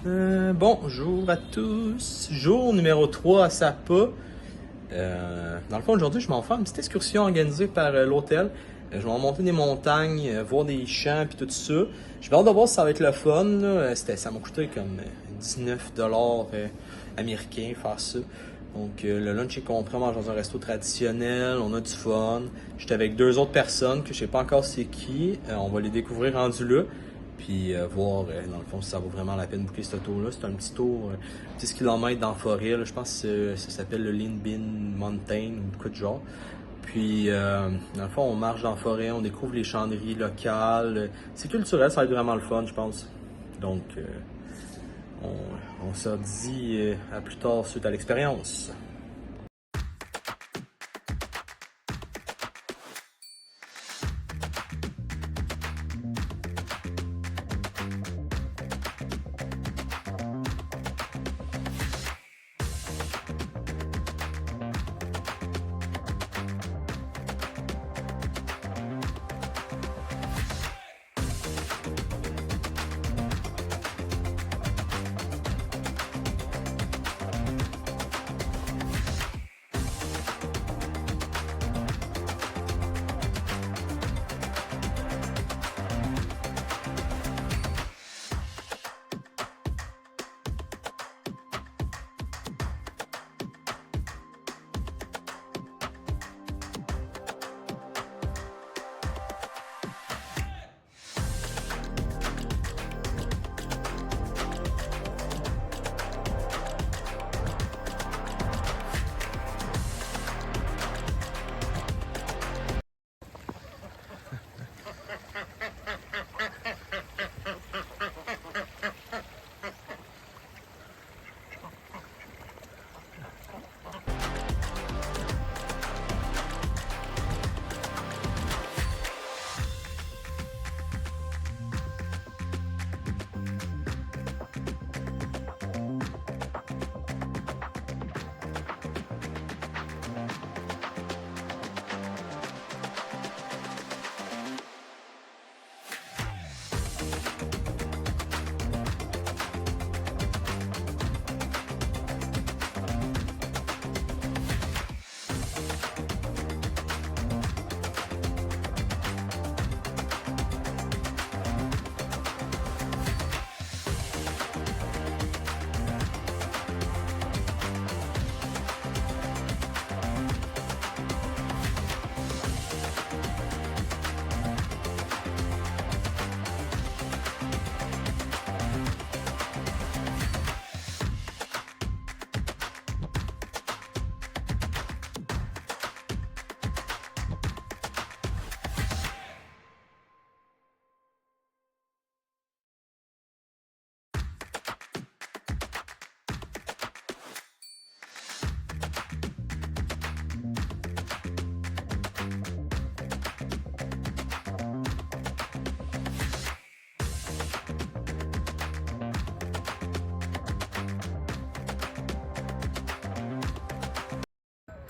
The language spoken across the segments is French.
Bonjour à tous. Jour numéro 3 à Sapa. Dans le fond, aujourd'hui, je m'en fais une petite excursion organisée par l'hôtel. Je vais en monter des montagnes, voir des champs puis tout ça. Je vais hâte de voir si ça va être le fun. Là. Ça m'a coûté comme 19$ américains faire ça. Donc le lunch est compris, on mange dans un resto traditionnel, on a du fun. J'étais avec deux autres personnes que je sais pas encore c'est qui. On va les découvrir rendus là. Puis voir dans le fond si ça vaut vraiment la peine de boucler ce tour-là. C'est un petit tour, 10 km dans la forêt. Là. Je pense que ça s'appelle le Lean Bean Mountain ou quoi de genre. Puis dans le fond, on marche dans la forêt, on découvre les chanderies locales. C'est culturel, ça va être vraiment le fun, je pense. Donc on se dit à plus tard suite à l'expérience.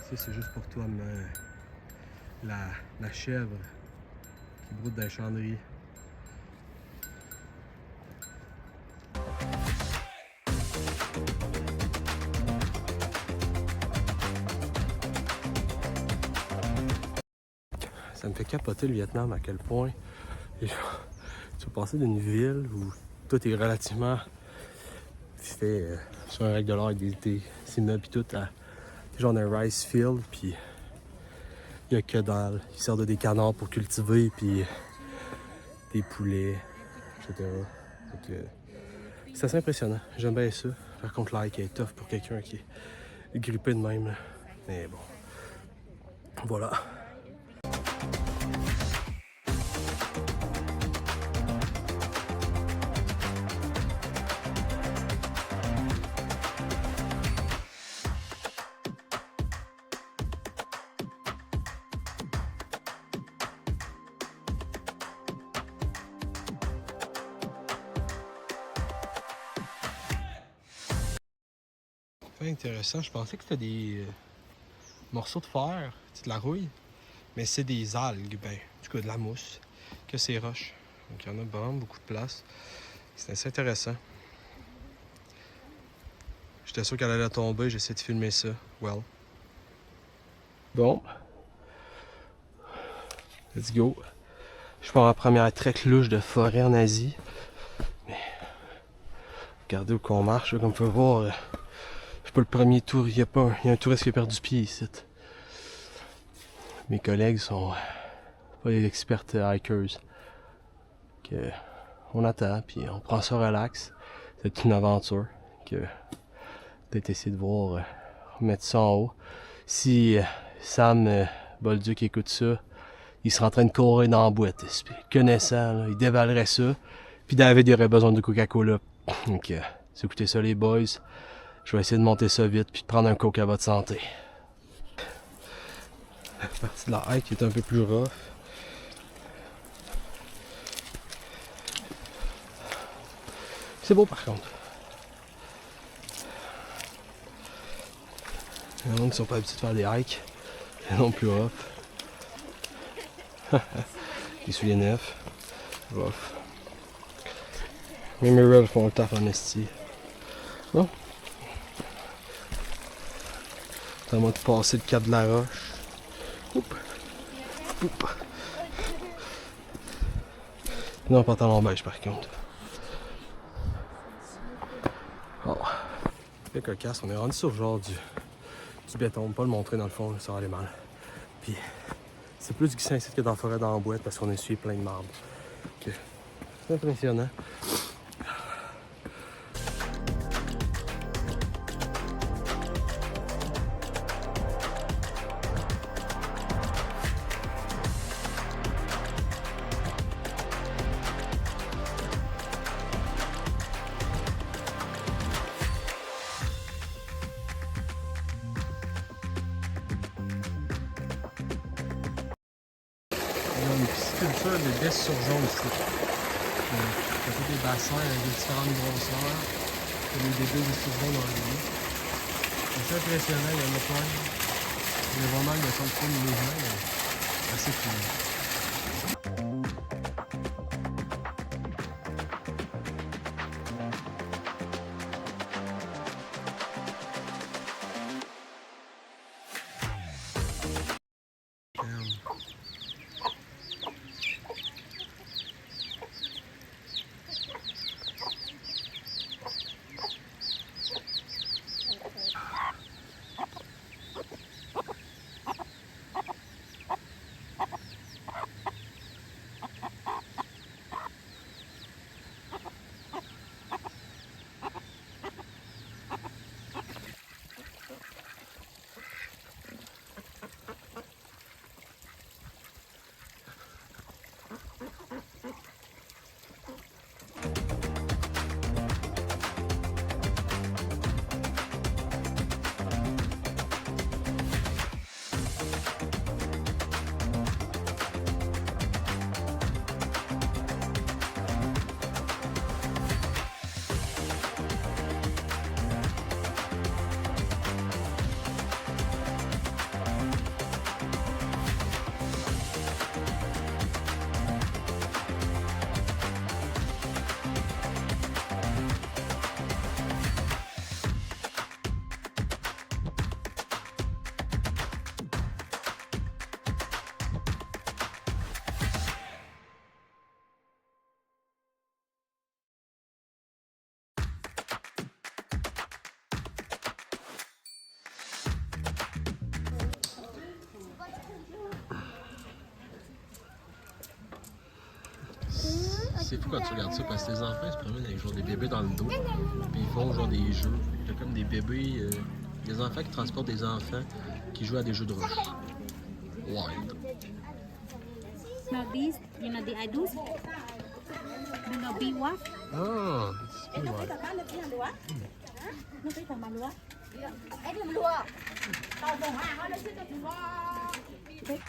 Ça, c'est juste pour toi, la chèvre qui broute dans les chandeliers. Ça me fait capoter le Vietnam à quel point tu vas passer d'une ville où tout est relativement fait sur un règle de l'or avec des immeubles et tout à genre un rice field, puis il y a que dalle. Ils servent de des canards pour cultiver, puis des poulets, etc. Donc, c'est assez impressionnant. J'aime bien ça. Par contre, l'air qui est tough pour quelqu'un qui est grippé de même. Mais bon, voilà. Fait intéressant. Je pensais que c'était des morceaux de fer, de la rouille, mais c'est des algues, ben, du coup de la mousse, que ces roches. Donc il y en a vraiment beaucoup de place. C'est assez intéressant. J'étais sûr qu'elle allait tomber, j'ai essayé de filmer ça. Well. Bon. Let's go. Je pars en première trek louche de forêt en Asie. Mais regardez où qu'on marche, là, comme vous pouvez voir. Je suis pas le premier tour, il y a un touriste qui a perdu pied ici. Mes collègues sont pas des experts hikers. Que on attend, puis on prend ça relax. C'est une aventure que peut-être essayer de voir remettre ça en haut. Si Sam Bolduc écoute ça, il serait en train de courir dans la boîte. Connaissant, là, il dévalerait ça. Puis David il aurait besoin de Coca-Cola. Donc, écoutez ça les boys. Je vais essayer de monter ça vite puis de prendre un coke à votre santé. La partie de la hike est un peu plus rough. C'est beau par contre. Il y en a qui sont pas habitués de faire des hikes. Ils sont plus rough. Les souliers neufs. Rough. Mais mes rails font le taf en esti. Bon. C'est à moi de passer le cap de la roche. Oups. Oups. Non, pantalon beige par contre. Oh. C'est cocasse, on est rendu sur genre du béton. On peut pas le montrer dans le fond, là, ça va aller mal. Puis c'est plus glissant ici que dans la forêt dans la boîte parce qu'on est essuyé plein de marbre. Okay. C'est impressionnant. Il y a une pisciculture de d'esturgeon ici. Il y a des bassins avec des différentes grosseurs. Il y a des bébés d'esturgeon dans le lit. C'est impressionnant, il y en a plein. Il y a vraiment de contrôle de mouvement, mais assez cool. C'est fou quand tu regardes ça parce que les enfants se promènent avec genre des bébés dans le dos. Puis ils font genre des jeux. Il y a comme des bébés, des enfants qui transportent des enfants qui jouent à des jeux de roche. Wild. Now these, you know, the idols, you know, bee what? Ah, c'est pas wild. Nó cái thằng mà lúa. Em làm lúa. Tao dùng hàng nó chưa được.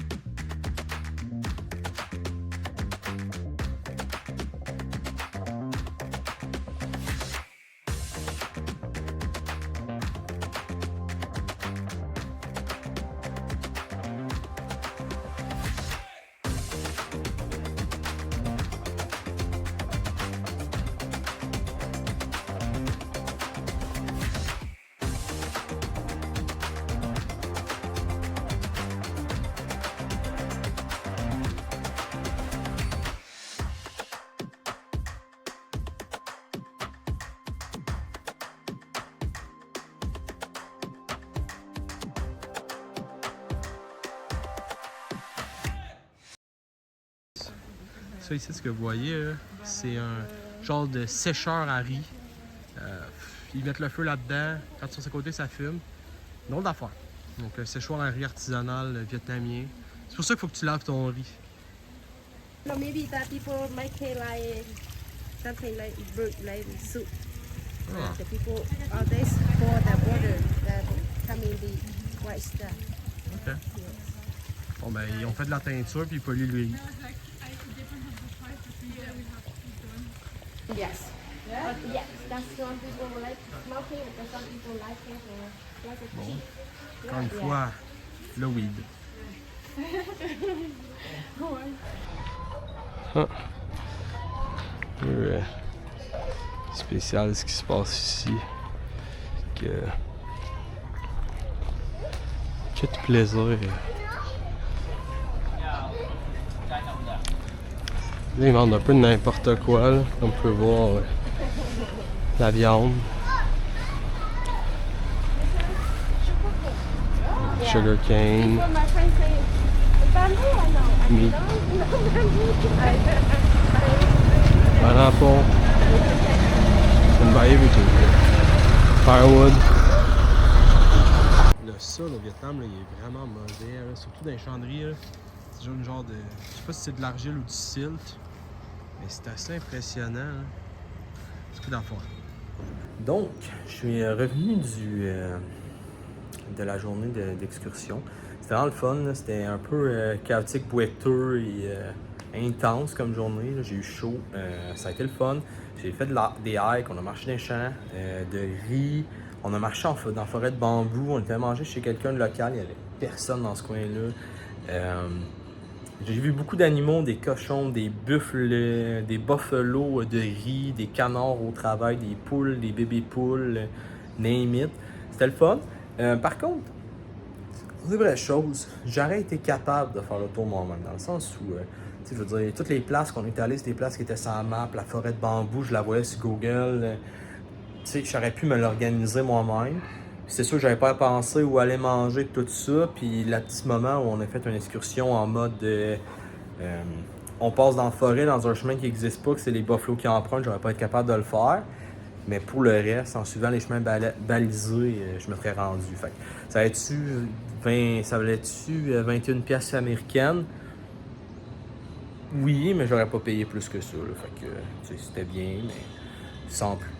Ça ici, ce que vous voyez, c'est un genre de sécheur à riz. Ils mettent le feu là-dedans. Quand sur ce côté, ça fume. Drôle d'affaire. Donc, un séchoir à riz artisanal vietnamien. C'est pour ça qu'il faut que tu laves ton riz. No, maybe that people make it like something like bird like soup. Ah. The people all this for the border that come in the white stuff. OK. Bon, ben, ils ont fait de la teinture puis ils polluent le riz. Yes. But yes, that's some people like smoking, but some people like it like a tea. Encore une fois, le weed. Ah. Spécial ce qui se passe ici. Que de plaisir. Là, ils vendent un peu de n'importe quoi. Là. On peut voir la viande. Sugar cane. Meat. Pineapple. And buy everything. Firewood. Le sol au Vietnam, là, il est vraiment mauvais. Là. Surtout dans les chandeliers. Là. C'est une genre de... Je sais pas si c'est de l'argile ou du silt. Mais c'est assez impressionnant. Hein. C'est coup d'affaires. Donc, je suis revenu de la journée d'excursion. C'était vraiment le fun, là. C'était un peu chaotique, boiteux et intense comme journée. Là. J'ai eu chaud, ça a été le fun. J'ai fait des hikes, on a marché dans les champs de riz, on a marché dans la forêt de bambou, on était mangé chez quelqu'un de local, il n'y avait personne dans ce coin-là. J'ai vu beaucoup d'animaux, des cochons, des buffles, des buffalo de riz, des canards au travail, des poules, des bébés poules, name it. C'était le fun. Par contre, c'est vraie chose, j'aurais été capable de faire le tour moi-même, dans le sens où, je veux dire, toutes les places qu'on était allés, c'était des places qui étaient sur la map, la forêt de bambou, je la voyais sur Google, j'aurais pu me l'organiser moi-même. C'est sûr que j'avais pas pensé où aller manger tout ça, puis le petit moment où on a fait une excursion en mode on passe dans la forêt, dans un chemin qui n'existe pas, que c'est les buffalo qui empruntent, j'aurais pas été capable de le faire. Mais pour le reste, en suivant les chemins balisés, je me serais rendu. Fait que ça valait-tu 21 pièces américaines? Oui, mais j'aurais pas payé plus que ça. Là. Fait que c'était bien, mais sans plus.